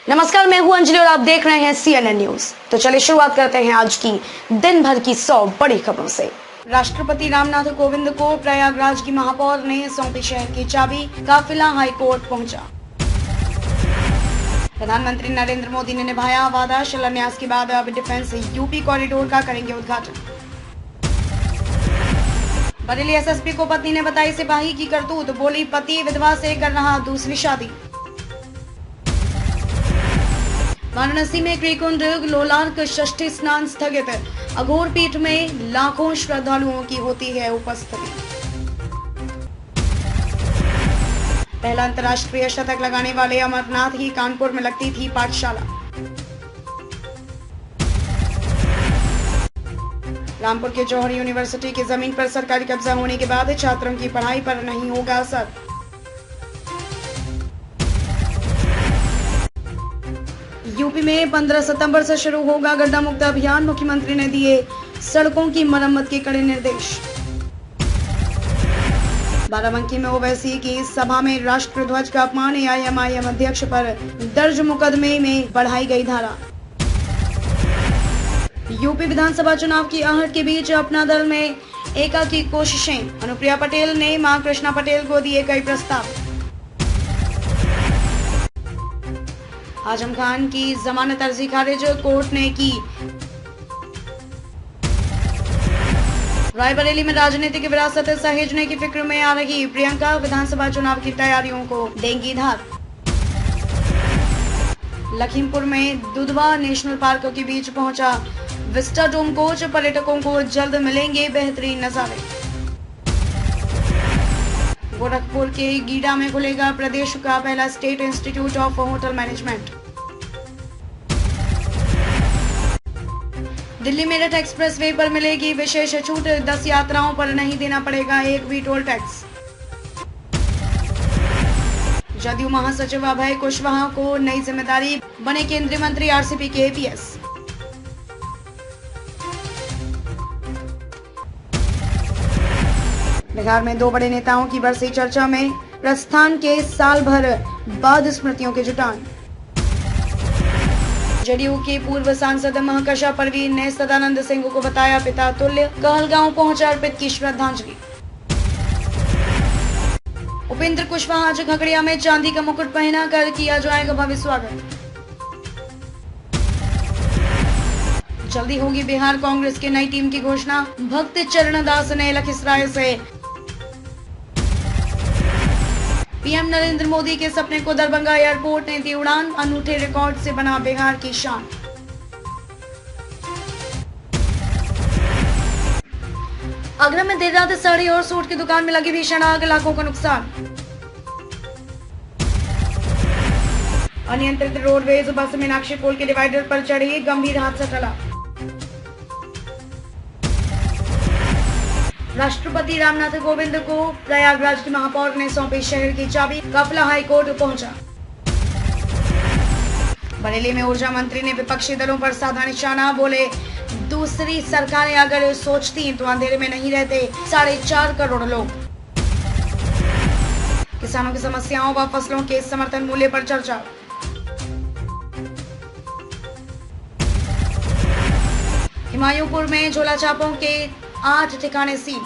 नमस्कार, मैं हूं अंजलि और आप देख रहे हैं CNN न्यूज। तो चलिए शुरुआत करते हैं आज की दिन भर की 100 बड़ी खबरों से। राष्ट्रपति रामनाथ कोविंद को प्रयागराज की महापौर ने सौंपी शहर की चाबी, काफिला हाई कोर्ट पहुंचा। प्रधानमंत्री नरेंद्र मोदी ने निभाया वादा, शिलान्यास के बाद अब डिफेंस यूपी कॉरिडोर का करेंगे उद्घाटन। बरेली एसएसपी को पत्नी ने बताई सिपाही की करतूत, बोली पति विधवा से कर रहा दूसरी शादी। वाराणसी में कृकुंड लोलार्क षष्ठी स्नान स्थगित, अघोर पीठ में लाखों श्रद्धालुओं की होती है उपस्थिति। पहला अंतर्राष्ट्रीय शतक लगाने वाले अमरनाथ की कानपुर में लगती थी पाठशाला। रामपुर के जौहरी यूनिवर्सिटी की जमीन पर सरकारी कब्जा होने के बाद छात्रों की पढ़ाई पर नहीं होगा असर। यूपी में 15 सितंबर से शुरू होगा गड्ढा मुक्त अभियान, मुख्यमंत्री ने दिए सड़कों की मरम्मत के कड़े निर्देश। बाराबंकी में ओवैसी की सभा में राष्ट्रध्वज का अपमान, एआईएमआईएम अध्यक्ष पर दर्ज मुकदमे में बढ़ाई गई धारा। यूपी विधानसभा चुनाव की आहट के बीच अपना दल में एका की कोशिशें, अनुप्रिया पटेल ने मां कृष्णा पटेल को दिए कई प्रस्ताव। आजम खान की जमानत अर्जी खारिज, कोर्ट ने की। रायबरेली में राजनीतिक विरासत सहेजने की फिक्र में आ रही प्रियंका, विधानसभा चुनाव की तैयारियों को देंगी धार। लखीमपुर में दुधवा नेशनल पार्क के बीच पहुंचा विस्टा डोम कोच, पर्यटकों को जल्द मिलेंगे बेहतरीन नजारे। गोरखपुर के गीडा में खुलेगा प्रदेश का पहला state institute of hotel management. Delhi Meerut expressway पर मिलेगी विशेष छूट, 10 यात्राओं पर नहीं देना पड़ेगा एक भी टोल टैक्स। जदयू महासचिव अभय कुशवाहा को नई जिम्मेदारी, बने केंद्रीय मंत्री आरसीपी के एपीएस। बिहार में 2 बड़े नेताओं की बरसी चर्चा में, प्रस्थान के साल भर बाद स्मृतियों के जुटान। जदयू के पूर्व सांसद महकशा परवीन ने सदानंद सिंह को बताया पिता तुल्य, कहलगांव पहुंचा अर्पित की श्रद्धांजलि। उपेंद्र कुशवाहा आज खगड़िया में चांदी का मुकुट पहना कर किया जाएगा भव्य स्वागत। जल्दी होगी बिहार कांग्रेस की नई टीम की घोषणा, भक्त चरण दास ने लखीसराय से। पीएम नरेंद्र मोदी के सपने को दरभंगा एयरपोर्ट ने दी उड़ान, अनूठे रिकॉर्ड से बना बिहार की शान। आगरा में देर रात साड़ी और सूट की दुकान में लगी भीषण आग, लाखों का नुकसान। अनियंत्रित रोडवेज बस मीनाक्षी पुल के डिवाइडर पर चढ़ी, गंभीर हादसा टला। राष्ट्रपति रामनाथ कोविंद को प्रयागराज की महापौर ने सौंपी शहर की चाबी, काफिला हाई कोर्ट पहुंचा। बरेली में ऊर्जा मंत्री ने विपक्षी दलों पर साधा निशाना, बोले दूसरी सरकारें अगर सोचती तो अंधेरे में नहीं रहते 4.5 करोड़ लोग। किसानों की समस्याओं व फसलों के समर्थन मूल्य पर चर्चा। हिमायूपुर में झोला छापों के 8 ठिकाने सील।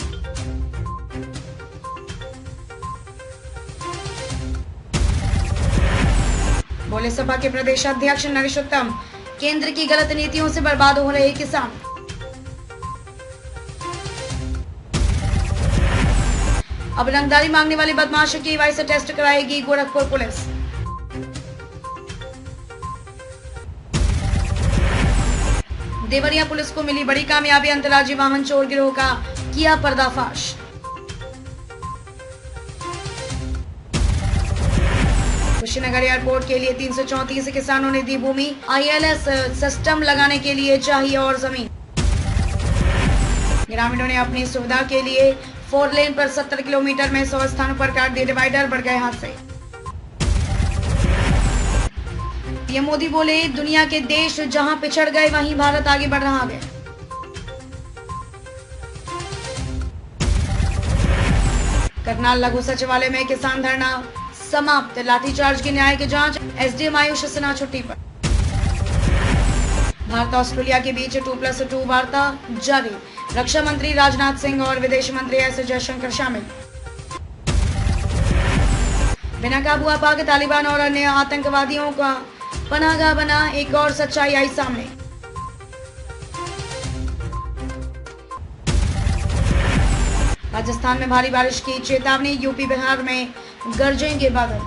बोले सपा के प्रदेश अध्यक्ष नरेश उत्तम, केंद्र की गलत नीतियों से बर्बाद हो रहे किसान। अब रंगदारी मांगने वाले बदमाशों की वाई से टेस्ट कराएगी गोरखपुर पुलिस। देवरिया पुलिस को मिली बड़ी कामयाबी, अंतर्राज्यीय वाहन चोर गिरोह का किया पर्दाफाश। कुशीनगर एयरपोर्ट के लिए 334 किसानों ने दी भूमि, आईएलएस सिस्टम लगाने के लिए चाहिए और जमीन। ग्रामीणों ने अपनी सुविधा के लिए 4 लेन पर 70 किलोमीटर में 100 स्थानों पर काट दिए डिवाइडर, बढ़ गए हादसे। पीएम मोदी बोले दुनिया के देश जहां पिछड़ गए वहीं भारत आगे बढ़ रहा है। करनाल लघु सचिवालय में किसान धरना, समाप्त। लाठीचार्ज की न्यायिक जांच, एसडीएम आयुष सिन्हा छुट्टी पर। भारत ऑस्ट्रेलिया के बीच 2+2 वार्ता जारी, रक्षा मंत्री राजनाथ सिंह और विदेश मंत्री एस जयशंकर शामिल। बिना काबू पाक तालिबान और अन्य आतंकवादियों का पनाहगाह बना, एक और सच्चाई आई सामने। राजस्थान में भारी बारिश की चेतावनी, यूपी बिहार में गरजेंगे बादल।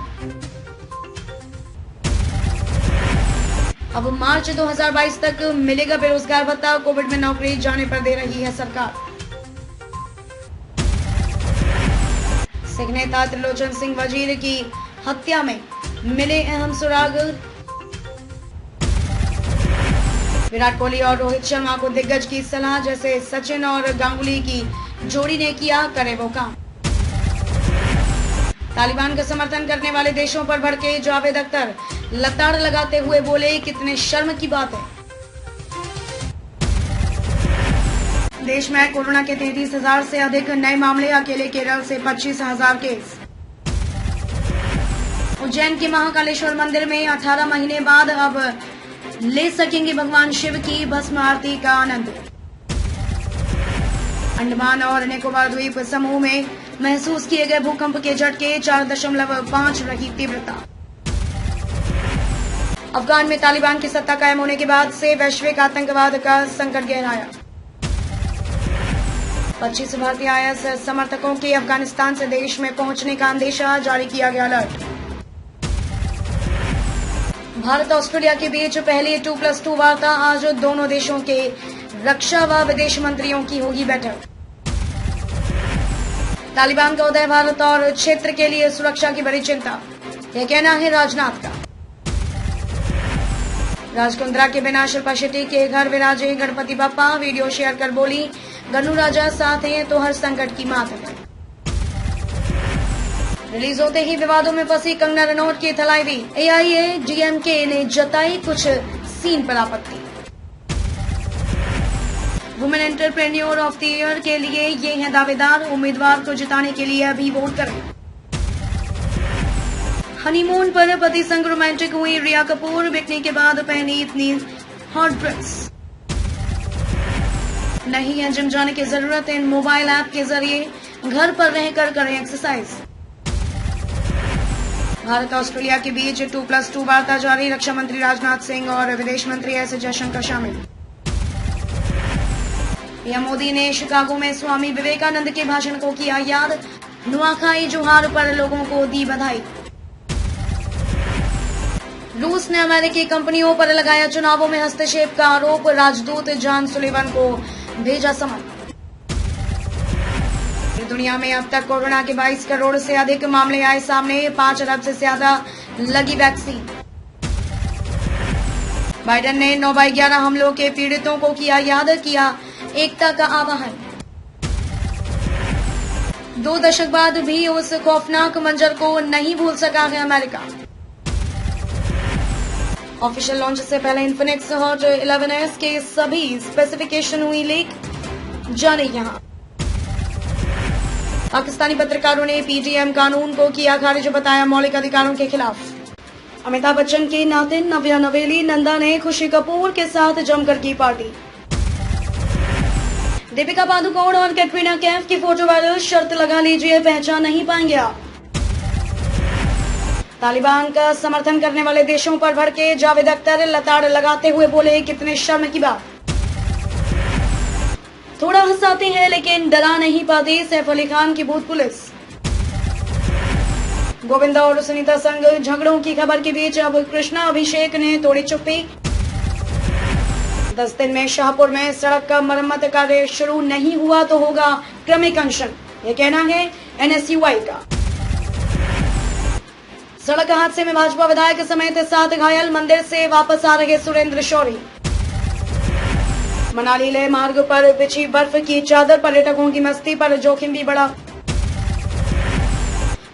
अब मार्च 2022 तक मिलेगा बेरोजगार भत्ता, कोविड में नौकरी जाने पर दे रही है सरकार। सिख नेता त्रिलोचन सिंह वजीर की हत्या में मिले अहम सुराग, विराट कोहली और रोहित शर्मा को दिग्गज की सलाह, जैसे सचिन और गांगुली की जोड़ी ने किया करे वो काम। तालिबान का समर्थन करने वाले देशों पर भड़के जावेद अख्तर, लताड़ लगाते हुए बोले कितने शर्म की बात है। देश में कोरोना के 33,000 से अधिक नए मामले, अकेले केरल से 25,000 केस। उज्जैन के महाकालेश्वर मंदिर में 18 महीने बाद अब ले सकेंगे भगवान शिव की भस्म आरती का आनंद। अंडमान और निकोबार द्वीप समूह में महसूस किए गए भूकंप के झटके, 4.5 रही तीव्रता। अफगान में तालिबान की सत्ता कायम होने के बाद से वैश्विक आतंकवाद का संकट गहराया। 25 भारतीय आईएस समर्थकों के अफगानिस्तान से देश में पहुंचने का अंदेशा, जारी किया गया अलर्ट। भारत ऑस्ट्रेलिया के बीच पहली 2+2 वार्ता, आज दोनों देशों के रक्षा व विदेश मंत्रियों की होगी बैठक। तालिबान का उदय भारत और क्षेत्र के लिए सुरक्षा की बड़ी चिंता, यह कहना है राजनाथ का। राजकुंद्रा के बिना शिल्पा शेट्टी के घर विराजे गणपति बप्पा, वीडियो शेयर कर बोली गन्नू राजा साथ हैं तो हर संकट की मात है। रिलीज होते ही विवादों में फंसी कंगना रनौत की थलाइवी, एआईएडीएमके ने जताई कुछ सीन पर आपत्ति। Women entrepreneur of the year के लिए ये हैं दावेदार, उम्मीदवार को जिताने के लिए अभी वोट करें। हनीमून पर पति संग रोमांटिक हुई रिया कपूर, बिकने के बाद पहनी इतनी हॉट ड्रेस। नहीं है जिम जाने की जरूरत, इन मोबाइल ऐप के जरिए घर पर रहकर करें एक्सरसाइज। भारत ऑस्ट्रेलिया के बीच 2+2 वार्ता जारी, रक्षा मंत्री राजनाथ सिंह और विदेश मंत्री एस जयशंकर शामिल। पीएम मोदी ने शिकागो में स्वामी विवेकानंद के भाषण को किया याद, नुआखाई जोहार पर लोगों को दी बधाई। रूस ने अमेरिकी कंपनियों पर लगाया चुनावों में हस्तक्षेप का आरोप, राजदूत जॉन सुलिवन को भेजा समन। दुनिया में अब तक कोरोना के 22 करोड़ से अधिक मामले आए सामने, 5 अरब से ज्यादा लगी वैक्सीन। बाइडेन ने 9/11 हमलों के पीड़ितों को किया याद, किया एकता का आह्वान। 2 दशक बाद भी उस खौफनाक मंजर को नहीं भूल सका है अमेरिका। ऑफिशियल लॉन्च से पहले इन्फिनिक्स हॉट 11S के सभी स्पेसिफिकेशन हुई लीक, जाने यहां। पाकिस्तानी पत्रकारों ने पीटीएम कानून को किया खारिज, बताया मौलिक अधिकारों के खिलाफ। अमिताभ बच्चन की नातिन नव्या नवेली नंदा ने खुशी कपूर के साथ जमकर की पार्टी। दीपिका पादुकोण और कैटरीना कैफ की फोटो वायरल, शर्त लगा लीजिए पहचान नहीं पाएंगे आप। तालिबान का समर्थन करने वाले देशों पर भड़के जावेद अख्तर, लताड़ लगाते हुए बोले कितने शर्म की बात। थोड़ा हंसाते हैं लेकिन डरा नहीं पाती सैफ अली खान की भूत पुलिस। गोविंदा और सुनीता संग झगड़ों की खबर के बीच अब कृष्णा अभिषेक ने तोड़ी चुप्पी। 10 दिन में शाहपुर में सड़क का मरम्मत कार्य शुरू नहीं हुआ तो होगा क्रमिक अनशन, यह कहना है एनएसयूआई का। सड़क हादसे में भाजपा विधायक समेत 7 घायल, मंदिर से वापस आ रहे सुरेंद्र शौरी। मनाली लेह मार्ग पर बिछी बर्फ की चादर, पर्यटकों की मस्ती पर जोखिम भी बढ़ा।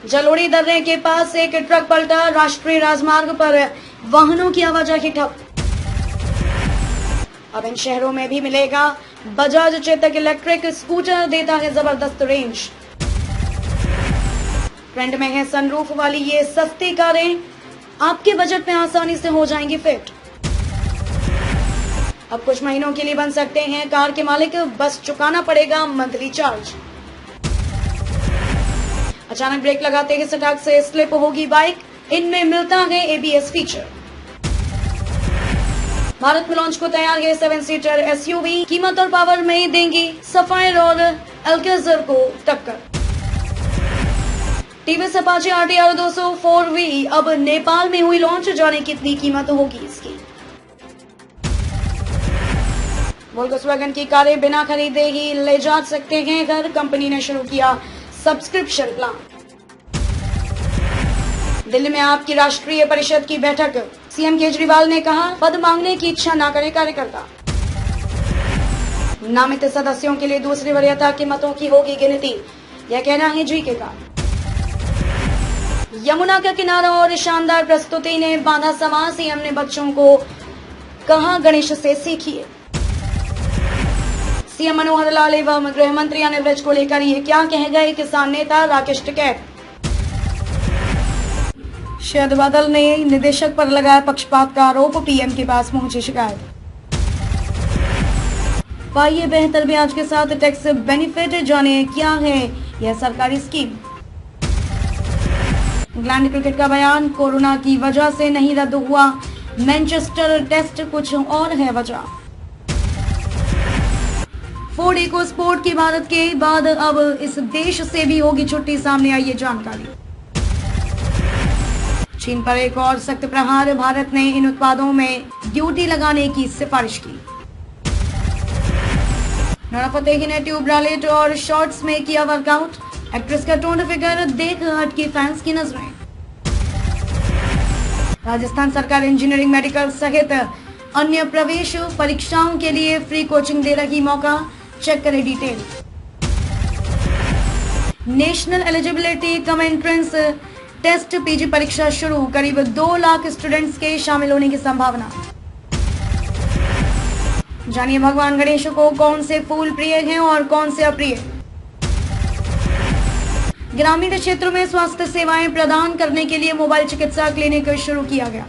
जलोड़ी दर्रे के पास एक ट्रक पलटा, राष्ट्रीय राजमार्ग पर वाहनों की आवाजाही ठप। अब इन शहरों में भी मिलेगा बजाज चेतक इलेक्ट्रिक स्कूटर, देता है जबरदस्त रेंज। ट्रेंड में है सनरूफ वाली ये सस्ती कारें, आपके बजट में आसानी से हो जाएंगी फिट। अब कुछ महीनों के लिए बन सकते हैं कार के मालिक, बस चुकाना पड़ेगा मंथली चार्ज। अचानक ब्रेक लगाते ही सड़क से स्लिप होगी बाइक, इनमें मिलता है ABS फीचर। भारत में लॉन्च को तैयार है 7 सीटर SUV, कीमत और पावर में देंगी सफायर और अल्केजर को टक्कर। टीवीएस अपाचे RTR 200 4V अब नेपाल में हुई लॉन्च, जाने कितनी कीमत होगी इसकी। वोल्क्सवैगन की कारें बिना खरीदे ही ले जा सकते हैं घर, कंपनी ने शुरू किया सब्सक्रिप्शन प्लान। दिल्ली में आपकी राष्ट्रीय परिषद की बैठक, सीएम केजरीवाल ने कहा पद मांगने की इच्छा न करे कार्यकर्ता। नामित सदस्यों के लिए दूसरी वरीयता के मतों की होगी गिनती, यह कहना है जीके का। यमुना का किनारा और शानदार प्रस्तुति ने बांधा समा, सीएम ने बच्चों को कहा गणेश से सीखिए। सीएम मनोहर लाल एवं गृह मंत्री अनिल विज को लेकर ये क्या कह गए किसान नेता राकेश टिकैत। शरद बादल ने निदेशक पर लगाया पक्षपात का आरोप, पीएम के पास पहुंची शिकायत। पाइए बेहतर ब्याज के साथ टैक्स बेनिफिट, जाने क्या है यह सरकारी स्कीम। इंग्लैंड क्रिकेट का बयान, कोरोना की वजह से नहीं रद्द हुआ मैनचेस्टर टेस्ट, कुछ और है वजह। फोर्ड इको स्पोर्ट की भारत के बाद अब इस देश से भी होगी छुट्टी, सामने आई ये जानकारी। चीन पर एक और सख्त प्रहार, भारत ने इन उत्पादों में ड्यूटी लगाने की सिफारिश की। नोरा फतेही ने ट्यूब ब्रालेट और शॉर्ट्स में किया वर्कआउट, एक्ट्रेस का टोन फिगर देख हटकी फैंस की नजरें। राजस्थान सरकार इंजीनियरिंग, मेडिकल सहित अन्य प्रवेश परीक्षाओं के लिए फ्री कोचिंग दे रही, मौका चेक करें detail. National eligibility cum entrance test PG परीक्षा शुरू, करीब 2 लाख स्टूडेंट्स के शामिल होने की संभावना। जानिए भगवान गणेश को कौन से फूल प्रिय हैं और कौन से अप्रिय। ग्रामीण क्षेत्रों में स्वास्थ्य सेवाएं प्रदान करने के लिए मोबाइल चिकित्सा क्लिनिक शुरू किया गया।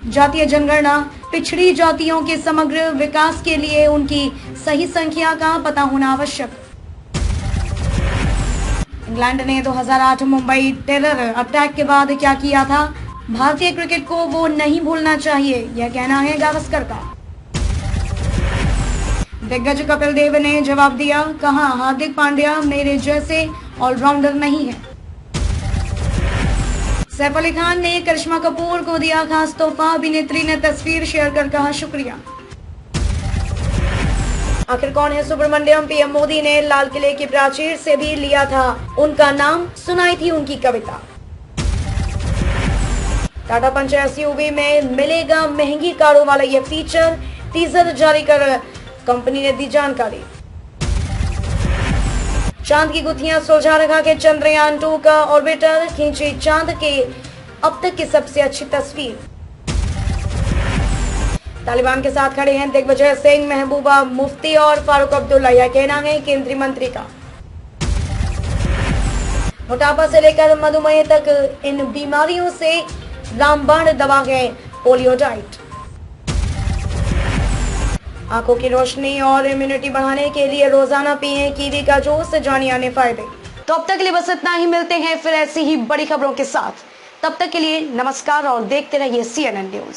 जातीय जनगणना, पिछड़ी जातियों के समग्र विकास के लिए उनकी सही संख्या का पता होना आवश्यक। इंग्लैंड ने 2008 मुंबई टेरर अटैक के बाद क्या किया था, भारतीय क्रिकेट को वो नहीं भूलना चाहिए, यह कहना है गावस्कर का। दिग्गज कपिल देव ने जवाब दिया, कहा हार्दिक पांड्या मेरे जैसे ऑलराउंडर नहीं है। सैफ अली खान ने करिश्मा कपूर को दिया खास तोहफा, अभिनेत्री ने तस्वीर शेयर कर कहा शुक्रिया। आखिर कौन है सुब्रमण्यम, पीएम मोदी ने लाल किले की प्राचीर से भी लिया था उनका नाम, सुनाई थी उनकी कविता। टाटा पंच SUV में मिलेगा महंगी कारों वाला ये फीचर, टीजर जारी कर कंपनी ने दी जानकारी। चांद की गुत्थियां सुलझा रखा के चंद्रयान 2 का ऑर्बिटर, खींची चांद के अब तक की सबसे अच्छी तस्वीर। तालिबान के साथ खड़े हैं दिग्विजय सिंह, महबूबा मुफ्ती और फारूक अब्दुल्ला, यह कहना है केंद्रीय मंत्री का। मोटापा से लेकर मधुमेह तक इन बीमारियों से रामबाण दवा है पोलियो डाइट। आंखों की रोशनी और इम्यूनिटी बढ़ाने के लिए रोजाना पिएं कीवी का जूस, जानिए आने फायदे। तो अब तक के लिए बस इतना ही, मिलते हैं फिर ऐसी ही बड़ी खबरों के साथ। तब तक के लिए नमस्कार और देखते रहिए CNN न्यूज।